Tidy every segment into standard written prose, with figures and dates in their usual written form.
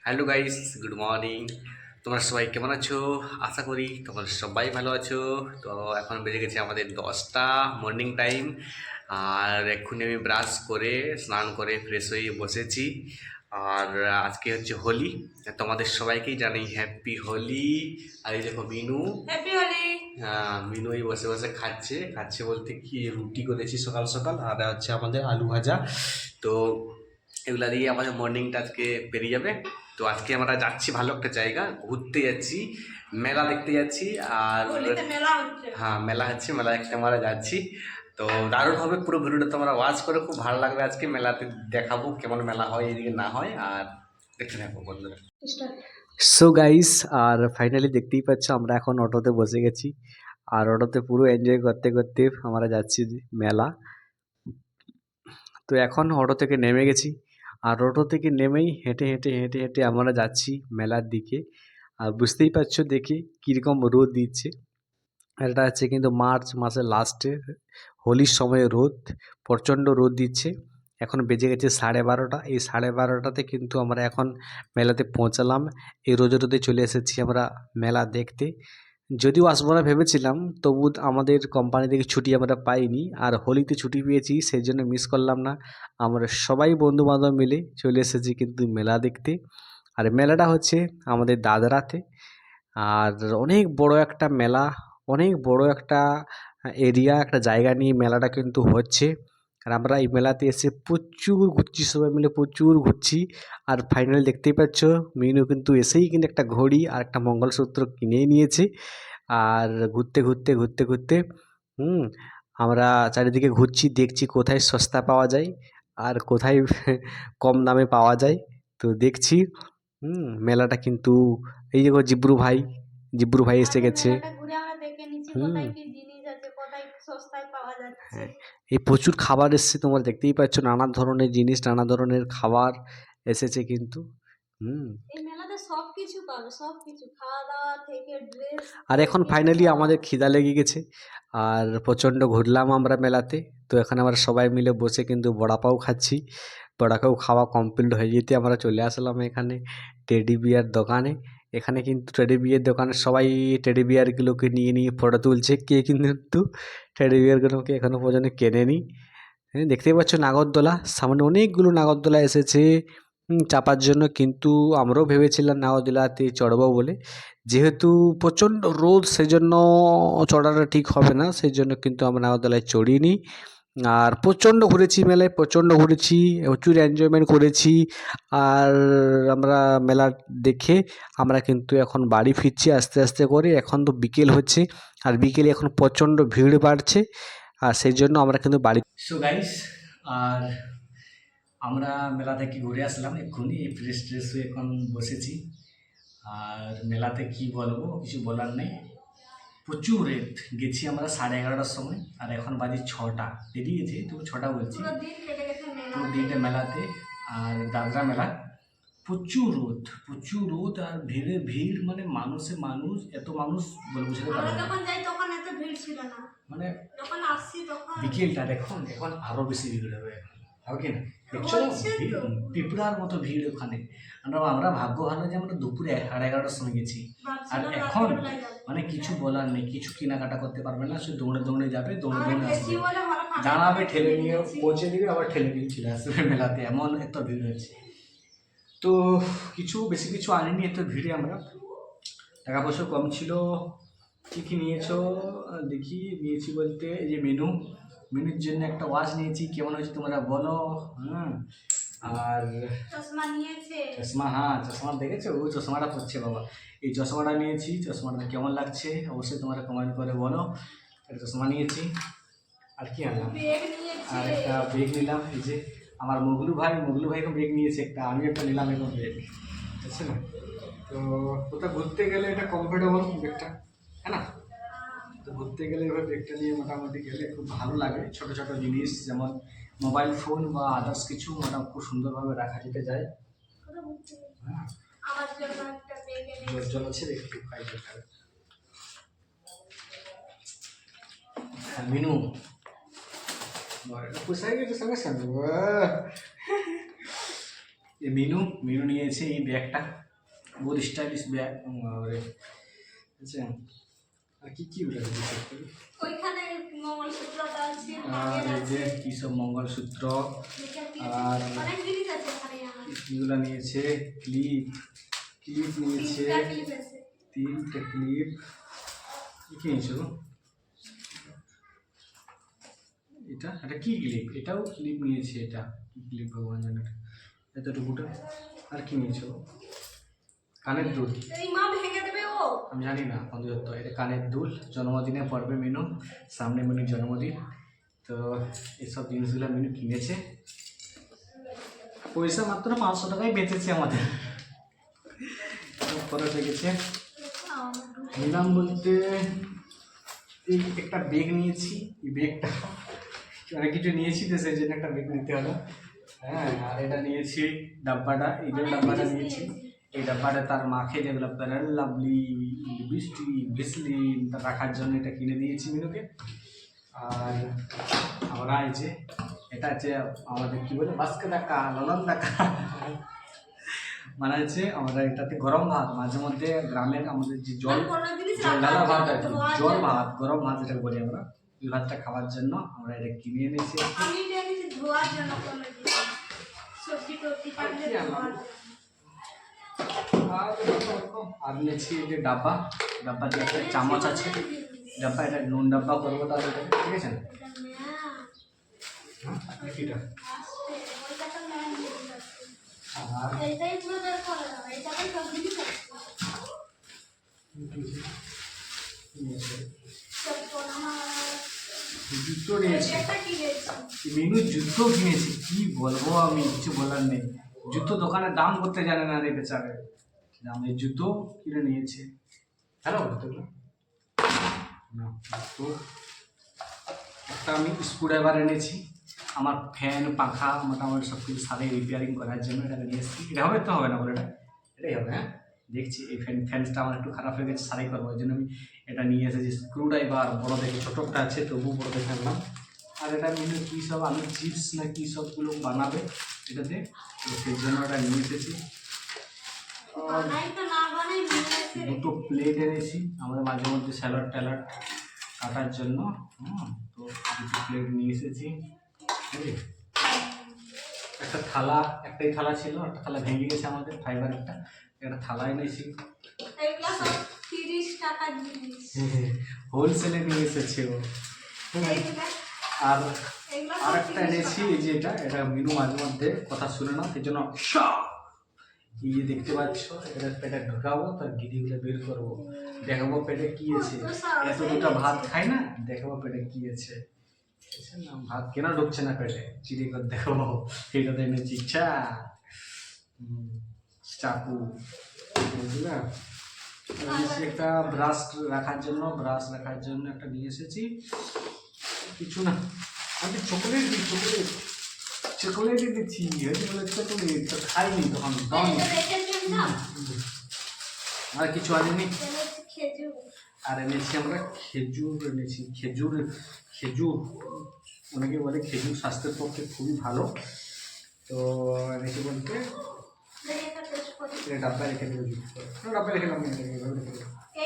Hello guys, good morning. তোমরা সবাই কেমন আছো? আশা করি তোমরা সবাই ভালো আছো। তো এখন বেজে গেছে আমাদের 10টা মর্নিং টাইম। আর এক্ষুনি আমি ব্রাশ করে স্নান করে ফ্রেশ হয়ে বসেছি। আর আজকে হচ্ছে হোলি। তোমাদের সবাইকেই জানাই হ্যাপি হোলি। আর এই দেখো মিনু, হ্যাপি হোলি। হ্যাঁ, মিনু এই বসে বসে খাচ্ছে। খাচ্ছে বলতে কি, রুটি করেছি সকাল সকাল, আর হচ্ছে আমাদের আলু ভাজা। তো এগুলা দিয়ে আমাদের মর্নিংটা আজকে পেরিয়ে যাবে। তো আজকে আমরা যাচ্ছি ভালো একটা জায়গা, ঘুরতে যাচ্ছি, মেলা দেখতে যাচ্ছি। আর হ্যাঁ, মেলা হচ্ছে, মেলা দেখতে আমরা যাচ্ছি। তো দারুণ হবে, পুরো ভিডিওটা তোমরা ওয়াচ করে খুব ভালো লাগবে। আজকে মেলাতে দেখাবো কেমন মেলা হয়, এদিকে না হয়। আর দেখতে থাকবো বন্ধুরা। সো গাইস, আর ফাইনালি দেখতেই পাচ্ছ আমরা এখন অটোতে বসে গেছি। আর অটোতে পুরো এনজয় করতে করতে আমরা যাচ্ছি মেলা। তো এখন অটো থেকে নেমে গেছি। আর অটো থেকে নেমেই হেঁটে হেঁটে হেঁটে হেঁটে আমরা যাচ্ছি মেলার দিকে। আর বুঝতেই পারছো দেখে কীরকম রোদ দিচ্ছে। আর এটা হচ্ছে কিন্তু মার্চ মাসের লাস্টে, হোলির সময় রোদ, প্রচণ্ড রোদ দিচ্ছে। এখন বেজে গেছে 12:30। এই 12:30টাতে কিন্তু আমরা এখন মেলাতে পৌঁছালাম। এই রোদে রোদে চলে এসেছি আমরা মেলা দেখতে। যদিও আসবো না ভেবেছিলাম, তবু আমাদের কোম্পানি থেকে ছুটি আমরা পাইনি। আর হোলিতে ছুটি পেয়েছি, সেই জন্য মিস করলাম না। আমরা সবাই বন্ধুবান্ধব মিলে চলে এসেছি কিন্তু মেলা দেখতে। আর মেলাটা হচ্ছে আমাদের দাদরাতে। আর অনেক বড় একটা মেলা, অনেক বড় একটা এরিয়া, একটা জায়গা নিয়ে মেলাটা কিন্তু হচ্ছে। আর আমরা এই মেলাতে এসে প্রচুর ঘুরছি, সবাই মিলে প্রচুর ঘুরছি। আর ফাইনালি দেখতেই পাচ্ছ মিনু কিন্তু এসেই কিন্তু একটা ঘড়ি আর একটা মঙ্গলসূত্র কিনেই নিয়েছে। আর ঘুরতে ঘুরতে ঘুরতে ঘুরতে হুম আমরা চারিদিকে ঘুরছি, দেখছি কোথায় সস্তা পাওয়া যায় আর কোথায় কম দামে পাওয়া যায়। তো দেখছি মেলাটা কিন্তু, এই দেখো জিব্রু ভাই, জিব্রু ভাই এসে গেছে। হুম হ্যাঁ, এই প্রচুর খাবার এসছে, তোমরা দেখতেই পাচ্ছ, নানা ধরনের জিনিস, নানা ধরনের খাবার এসেছে কিন্তু। হুম এই মেলাতে সবকিছু পাবে, সবকিছু, খাওয়া দাওয়া থেকে ড্রেস। আর এখন ফাইনালি আমাদের খিদা লেগে গেছে। আর প্রচণ্ড ঘুরলাম আমরা মেলাতে। তো এখানে আমরা সবাই মিলে বসে কিন্তু বড়াপাও খাচ্ছি। বড়াপাও খাওয়া কমপ্লিট হয়ে যেতে আমরা চলে আসলাম এখানে টেডি বিয়ার দোকানে। এখানে কিন্তু টেডি বিয়ার দোকানে সবাই টেডি বিয়ারগুলোকে নিয়ে নিয়ে ফটো তুলছে। কে কিন্তু টেডি বিয়ারগুলোকে এখনও পর্যন্ত কেনেনি। হ্যাঁ, দেখতেই পাচ্ছ নাগরদোলা, সামনে অনেকগুলো নাগরদোলা এসেছে চাপার জন্য। কিন্তু আমরাও ভেবেছিলাম নাগরদোলাতে চড়বো বলে, যেহেতু প্রচণ্ড রোদ, সেজন্য চড়াটা ঠিক হবে না, সেই জন্য কিন্তু আমরা নাগরদোলায় চড়িনি। আর প্রচণ্ড ঘুরেছি মেলায়, প্রচণ্ড ঘুরেছি, প্রচুর এনজয়মেন্ট করেছি। আর আমরা মেলা দেখে আমরা কিন্তু এখন বাড়ি ফিরছি আস্তে আস্তে করে। এখন তো বিকেল হচ্ছে, আর বিকেলে এখন প্রচণ্ড ভিড় বাড়ছে। আর সেই জন্য আমরা কিন্তু বাড়ি। সো গাইস, আর আমরা মেলা থেকে ঘুরে আসলাম এক্ষুনি, ফ্রেশ ট্রেশ হয়ে এখন বসেছি। আর মেলাতে কি বলবো, কিছু বলার নেই, প্রচুর রেট। গেছি আমরা 11:30টার সময়, আর এখন বাজে 6টা, দেরি গেছে তবু 6টা বলছি। পুরো দিনটা মেলাতে, আর দাদরা মেলা, প্রচুর রোদ, প্রচুর রোদ, আর ভিড়ে ভিড়, মানে মানুষে মানুষ, এত মানুষ বলে বোঝাতে পারবো না। মানে বিকেলটা এখন এখন আরো বেশি ভিড় হবে এখন, হবে কি না? দেখছো ভিড়, পিঁপড়ার মতো ভিড় ওখানে। আমরা ভাগ্য ভালো যে আমরা দুপুরে 11:30টার সময় গেছি। আর এখন মানে কিছু বলার নেই, কিছু কেনাকাটা করতে পারবে না, সে দৌড়ে দৌড়ে যাবে, দৌড়ে দৌড়ে আসবে, দাঁড়াবে, ঠেলে নিয়ে পৌঁছে দিবে, আবার ঠেলে নিয়ে চলে আসবে মেলাতে, এমন এত ভিড় হয়েছে। তো কিছু বেশি কিছু আনিনি এত ভিড়ে আমরা, টাকা পয়সা কম ছিল। কী কী নিয়েছো দেখি, নিয়েছি বলতে এই যে মেনুর জন্য একটা ওয়াচ নিয়েছি, কেমন হয়েছে তোমরা বলো। আর চশমা, হ্যাঁ চশমা দেখেছো, ওই চশমাটা পড়ছে বাবা, এই চশমাটা নিয়েছি। চশমাটা কেমন লাগছে অবশ্যই তোমরা কমেন্ট করে বলো। একটা চশমা নিয়েছি, আর কি আনলাম, আর একটা ব্যাগ নিলাম। এই যে আমার মুগলু ভাইকে ব্যাগ নিয়েছে একটা, আমি একটা নিলাম এখন ব্যাগ, বুঝছে না? তো কোথাও ঘুরতে গেলে এটা কমফোর্টেবল ব্যাগটা, হ্যাঁ না? তো ঘুরতে গেলে এবার ব্যাগটা নিয়ে মোটামুটি গেলে খুব ভালো লাগে। ছোটো ছোটো জিনিস যেমন মোবাইল ফোন বা আদার্স কিছু মোটামুটি খুব সুন্দরভাবে রাখা যেতে যায়। হ্যাঁ, জল জল আছে একটু খাই। মিনু এটা পোষাই গেছে সঙ্গে সঙ্গে এই মিনু মিনু নিয়েছে এই ব্যাগটা, বহুত স্টাইলিশ ব্যাগ। আচ্ছা, আর কি কি উঠে ওইখানে মঙ্গলসূত্রটা আছে, আর এই যে কি সব মঙ্গলসূত্র, আর অনেক জিনিস আছে ওখানে আমার। এগুলো নিয়েছে, ক্লিপ ক্লিপ নিয়েছে, তিনটা ক্লিপ আছে। 3টে ক্লিপ। কি নিয়েছো? এটা এটা কি ক্লিপ? এটাও ক্লিপ নিয়েছে। এটা কি ক্লিপ ভগবান জানে। এতটুকুটা। আর কি নিয়েছো? কানের দুল। এই মা ভেঙে দেবে ও। আমি জানি না বন্ধুত্ব। এটা কানের দুল, জন্মদিনে পড়বে মিনু, সামনে মিনুর জন্মদিন। তো এইসব জিনিসগুলো মিনু কিনেছে, পয়সা মাত্র 500 টাকায় বেঁচেছে আমাদের। খরচ হয়ে গেছে। নিলাম বলতে এই একটা ব্যাগ নিয়েছি, এই ব্যাগটা অনেক কিছু নিয়েছি তো সেই জন্য একটা ব্যাগ নিতে হলো। হ্যাঁ, আর এটা নিয়েছি ডাব্বাটা, এই যে ডাব্বাটা নিয়েছি, এই ডাব্বাটা তার মাখে যেগুলো ফেয়ার লাভলি, বৃষ্টি, ভেসলিন রাখার জন্য এটা কিনে দিয়েছি মিনুকে। আর আমরা এই যে এটা হচ্ছে আমাদের কি বলে বাস্কে টাকা, ললন টাকা, মানে হচ্ছে আমরা এটাতে গরম ভাত, মাঝে মধ্যে গ্রামের আমাদের যে জল ঢালা ভাত আর কি, জল ভাত, গরম ভাত যেটাকে বলি আমরা, ওই ভাতটা খাওয়ার জন্য আমরা এটা কিনে এনেছি। আমি জানি ধোয়ার জন্য কোনো জিনিস, সবজি টবজি কাটলে ধোয়ার জন্য। আর নিয়েছি এই যে ডাব্বা, ডাব্বাতে একটা চামচ আছে, ডাব্বা এটা নুন ডাব্বা করবো তাহলে এটা, ঠিক আছে না? এটা আর এইটাই পুরো বের করে দাও, এইটাতে সব জিনিস আছে। জুতো নিয়েছি, এটা কি দিয়েছি? মিনু জুতো কিনেছি, কি বলবো আমি, কিছু বলার নেই। জুতো দোকানে দাম করতে জানে না রে বেচারে, দামে জুতো কিনে নিয়েছে। হ্যালো জুতোগুলো না, তো একটা আমি স্ক্রুড্রাইভার এনেছি, আমার ফ্যান পাখা মোটামুটি সব কিছু সাথে রিপেয়ারিং করার জন্য এটা নিয়ে এসেছি। এটা হবে তো হবে না বলে, এটাই হবে। হ্যাঁ, দেখছি এই ফ্যানটা আমার একটু খারাপ হয়ে গেছে, সারাই করবো, ওই জন্য আমি এটা নিয়ে এসেছি। স্ক্রুড্রাইভার বড় দেখে, ছোটোটা আছে তবু বড় দেখে আনলাম। আর এটা মিনু কী সব আলু চিপস না কী সবগুলো বানাবে এটাতে, তো সেই জন্য এটা নিয়ে এসেছি। বানাই তো না বানাই নিয়ে এসে দুটো প্লেট এনেছি আমাদের মাঝে মধ্যে স্যালাড ট্যালাড কাটার জন্য। তো দুটো প্লেট নিয়ে এসেছি। একটা থালা, একটাই থালা ছিল, একটা থালা ভেঙে গেছে আমাদের, ফাইবার একটা থালা এনেছি। এগুলা সব 30 টাকার জিনিস। হোলসেলে নিয়ে এসেছে ও। আর আরেকটা এনেছি, এই যে এটা মিনু মাঝে মধ্যে কথা শুনে না, সেই জন্য এই যে দেখতে পাচ্ছ, এটা পেটে ঢোকাবো, তার গিরিগুলো বের করবো, দেখাবো পেটে কি আছে। এত দুটা ভাত খাই না, দেখাবো পেটে কি আছে। না ভাত কেন ঢুকছে না পেটে, চিড়ি করে দেখাবো। এইটাতে এনেছি চাকু, বুঝলা। একটা ব্রাশ রাখার জন্য একটা নিয়ে এসেছি। কিছু না, আমি চকলেট দিই, চকলেটই দিচ্ছি, চকলেট তো খাইনি তখন। আর কিছু আনেনি। আর এনেছি আমরা খেজুর এনেছি, খেজুর অনেকে বলে খেজুর স্বাস্থ্যের পক্ষে খুবই ভালো। তো এনেছি বলতে ডাব্বায় রেখে দেবো, ডাব্বায় রেখে দেবো,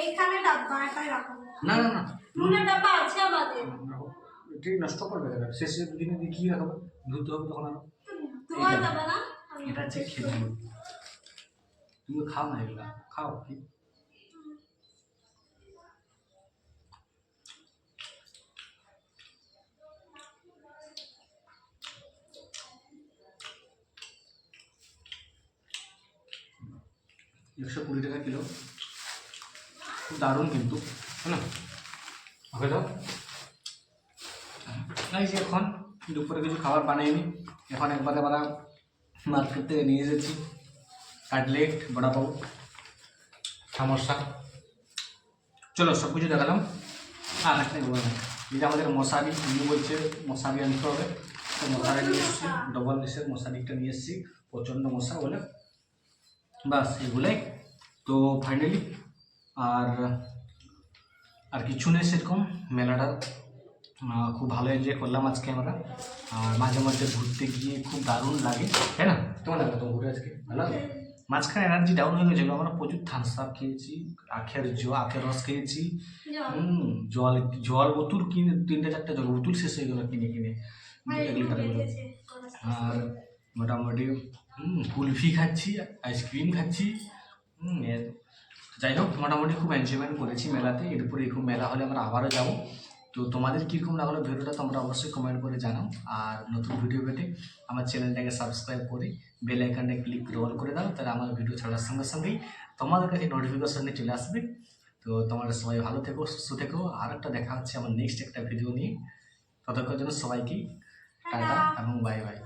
এইখানে ডাব্বা একাই রাখো। না না না, নুনের ডাব্বা আছে আমাদের। এটাই নষ্ট করবে না, শেষে দুদিনে দিয়ে কী রাখবে, ধুতে হবে তখন আরো। ধোয়া যাবে না। এটা হচ্ছে খেজুর, তুমি খাও না, এগুলা খাও কি। $120 কিলো, খুব দারুণ কিন্তু, তাই না? ওকে দাও। এই যে এখন দুপুরে কিছু খাবার বানাইনি, এখন একবারে আমরা মার্কেট থেকে নিয়ে এসেছি কাটলেট, বড়াপাউ, সমোসা। চলো সব কিছু দেখালাম। আর একটা বলবো, যেটা আমাদের মশারি, উনি বলছে মশারি আনতে হবে, তো মশারি নিয়ে এসেছি, ডবল এসের মশারিটা নিয়ে এসেছি, প্রচণ্ড মশা বলে। বাস এগুলোই তো ফাইনালি। আর কিছু নেই সেরকম, মেলাটা খুব ভালো এনজয় করলাম আজকে আমরা। আর মাঝে মধ্যে ঘুরতে গিয়ে খুব দারুণ লাগে, তাই না? কেমন লাগলো তোমার ঘুরে আজকে? ভালো লাগে? মাঝখানে এনার্জি ডাউন হয়ে গেছিলো, আমরা প্রচুর থামস আপ খেয়েছি, আখের রস খেয়েছি। জল জল বোতল কিনে 3-4টা জল বোতল শেষ হয়ে গেল কিনে কিনে, 1 লিটার করে। আর মোটামুটি কুলফি খাচ্ছি, আইসক্রিম খাচ্ছি। যাই হোক, মোটামুটি খুব এনজয়মেন্ট করেছি মেলাতে। এরপরে এরকম মেলা হলে আমরা আবারও যাব। তো তোমাদের কীরকম লাগলো ভিডিওটা তোমরা অবশ্যই কমেন্ট করে জানাও। আর নতুন ভিডিও পেতে আমার চ্যানেলটাকে সাবস্ক্রাইব করে বেল আইকনটা ক্লিক করে অল করে দাও, তাহলে আমার ভিডিও ছাড়ার সঙ্গে সঙ্গেই তোমাদের কাছে নোটিফিকেশনটি চলে আসবে। তো তোমরা সবাই ভালো থেকো, সুস্থ থেকো। আর একটা দেখা হচ্ছে আমার নেক্সট একটা ভিডিও নিয়ে। ততক্ষণ জন্য সবাইকেই টাটা এবং বাই বাই।